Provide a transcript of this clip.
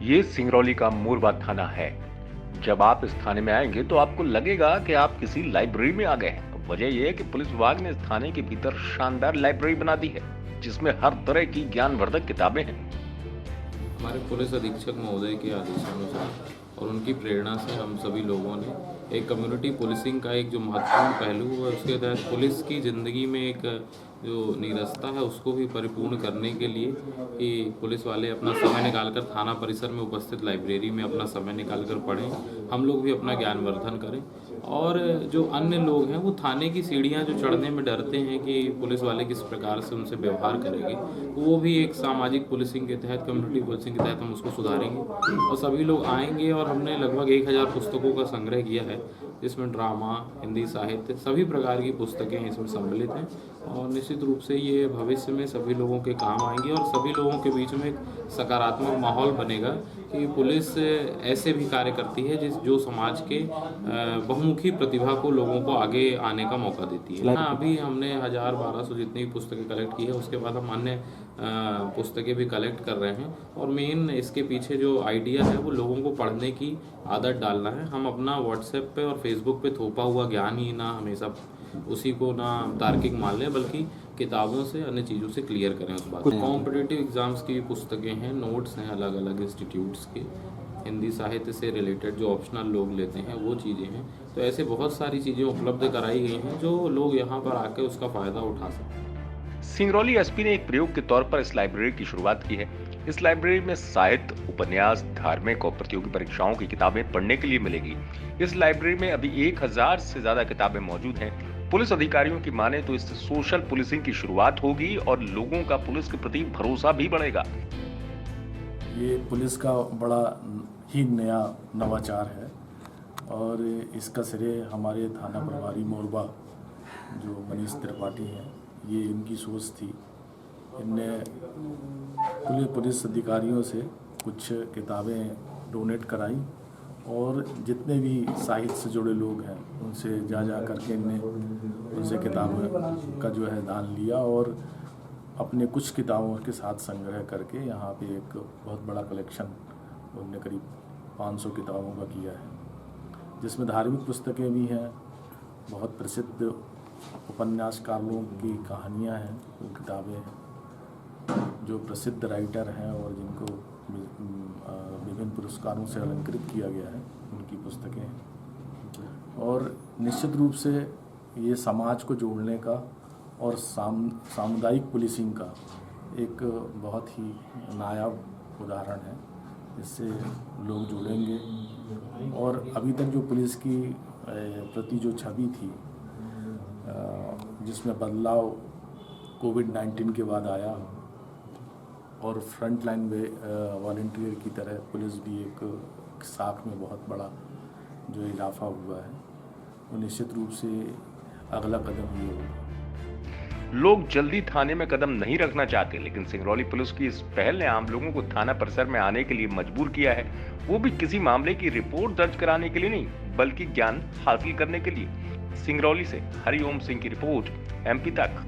ये सिंगरौली का मोरबा थाना है। जब आप इस थाने में आएंगे तो आपको लगेगा कि आप किसी लाइब्रेरी में आ गए हैं। वजह यह है कि पुलिस विभाग ने इस थाने के भीतर शानदार लाइब्रेरी बना दी है, जिसमें हर तरह की ज्ञानवर्धक किताबें हैं। हमारे पुलिस अधीक्षक महोदय के आदेशानुसार और उनकी प्रेरणा से हम सभी लोगों ने एक कम्युनिटी पुलिसिंग का एक जो महत्वपूर्ण पहलू है उसके तहत पुलिस की ज़िंदगी में एक जो नीरसता है उसको भी परिपूर्ण करने के लिए कि पुलिस वाले अपना समय निकालकर थाना परिसर में उपस्थित लाइब्रेरी में अपना समय निकालकर पढ़ें, हम लोग भी अपना ज्ञानवर्धन करें। और जो अन्य लोग हैं वो थाने की सीढ़ियाँ जो चढ़ने में डरते हैं कि पुलिस वाले किस प्रकार से उनसे व्यवहार करेंगे, वो भी एक सामाजिक पुलिसिंग के तहत, कम्युनिटी पुलिसिंग के तहत हम उसको सुधारेंगे और सभी लोग आएंगे। और हमने लगभग 1000 पुस्तकों का संग्रह किया है, जिसमें ड्रामा, हिंदी साहित्य, सभी प्रकार की पुस्तकें इसमें सम्मिलित हैं। और निश्चित रूप से ये भविष्य में सभी लोगों के काम आएंगी और सभी लोगों के बीच में एक सकारात्मक माहौल बनेगा कि पुलिस ऐसे भी कार्य करती है जो समाज के बहुमुखी प्रतिभा को लोगों को आगे आने का मौका देती है। हाँ, अभी हमने 1000-1200 जितनी भी पुस्तकें कलेक्ट की है, उसके बाद हम अन्य पुस्तकें भी कलेक्ट कर रहे हैं। और मेन इसके पीछे जो आइडिया है वो लोगों को पढ़ने की आदत डालना है। हम अपना व्हाट्सएप पे और फेसबुक पे थोपा हुआ ज्ञान ही ना हमेशा उसी को ना तार्किक मान लें, बल्कि किताबों से, अन्य चीज़ों से क्लियर करें उस बात को। कॉम्पिटिटिव एग्ज़ाम्स की पुस्तकें हैं, नोट्स हैं अलग अलग इंस्टीट्यूट्स के, हिंदी साहित्य से रिलेटेड जो ऑप्शनल लोग लेते हैं वो चीज़ें हैं। तो ऐसे बहुत सारी चीज़ें उपलब्ध कराई गई हैं जो लोग यहाँ पर आकर उसका फ़ायदा उठा सकते हैं। सिंगरौली एसपी ने एक प्रयोग के तौर पर इस लाइब्रेरी की शुरुआत की है। इस लाइब्रेरी में साहित्य, उपन्यास, धार्मिक और प्रतियोगी परीक्षाओं की किताबें पढ़ने के लिए मिलेगी। इस लाइब्रेरी में अभी 1000 से ज्यादा किताबें मौजूद हैं। पुलिस अधिकारियों की माने तो इससे सोशल पुलिसिंग की शुरुआत होगी और लोगों का पुलिस के प्रति भरोसा भी बढ़ेगा। ये पुलिस का बड़ा ही नया नवाचार है और इसका श्रेय हमारे थाना प्रभारी मोरबा जो मनीष त्रिपाठी हैं, ये इनकी सोच थी। इनने पुलिस अधिकारियों से कुछ किताबें डोनेट कराई और जितने भी साहित्य से जुड़े लोग हैं उनसे जा करके इनने उनसे किताबों का जो है दान लिया और अपने कुछ किताबों के साथ संग्रह करके यहाँ पे एक बहुत बड़ा कलेक्शन उनने करीब 500 किताबों का किया है, जिसमें धार्मिक पुस्तकें भी हैं, बहुत प्रसिद्ध उपन्यासकारों की कहानियाँ हैं, वो किताबें हैं, जो प्रसिद्ध राइटर हैं और जिनको विभिन्न पुरस्कारों से अलंकृत किया गया है, उनकी पुस्तकें हैं। और निश्चित रूप से ये समाज को जोड़ने का और सामुदायिक पुलिसिंग का एक बहुत ही नायाब उदाहरण है, जिससे लोग जुड़ेंगे। और अभी तक जो पुलिस की प्रति जो छवि थी, जिसमें बदलाव कोविड-19 के बाद आया और फ्रंट लाइन वॉलंटियर की तरह पुलिस भी एक साख में बहुत बड़ा जो इजाफा हुआ है, वो निश्चित रूप से अगला कदम ये होगा। लोग जल्दी थाने में कदम नहीं रखना चाहते, लेकिन सिंगरौली पुलिस की इस पहल ने आम लोगों को थाना परिसर में आने के लिए मजबूर किया है, वो भी किसी मामले की रिपोर्ट दर्ज कराने के लिए नहीं, बल्कि ज्ञान हासिल करने के लिए। सिंगरौली से हरिओम सिंह की रिपोर्ट, MP तक।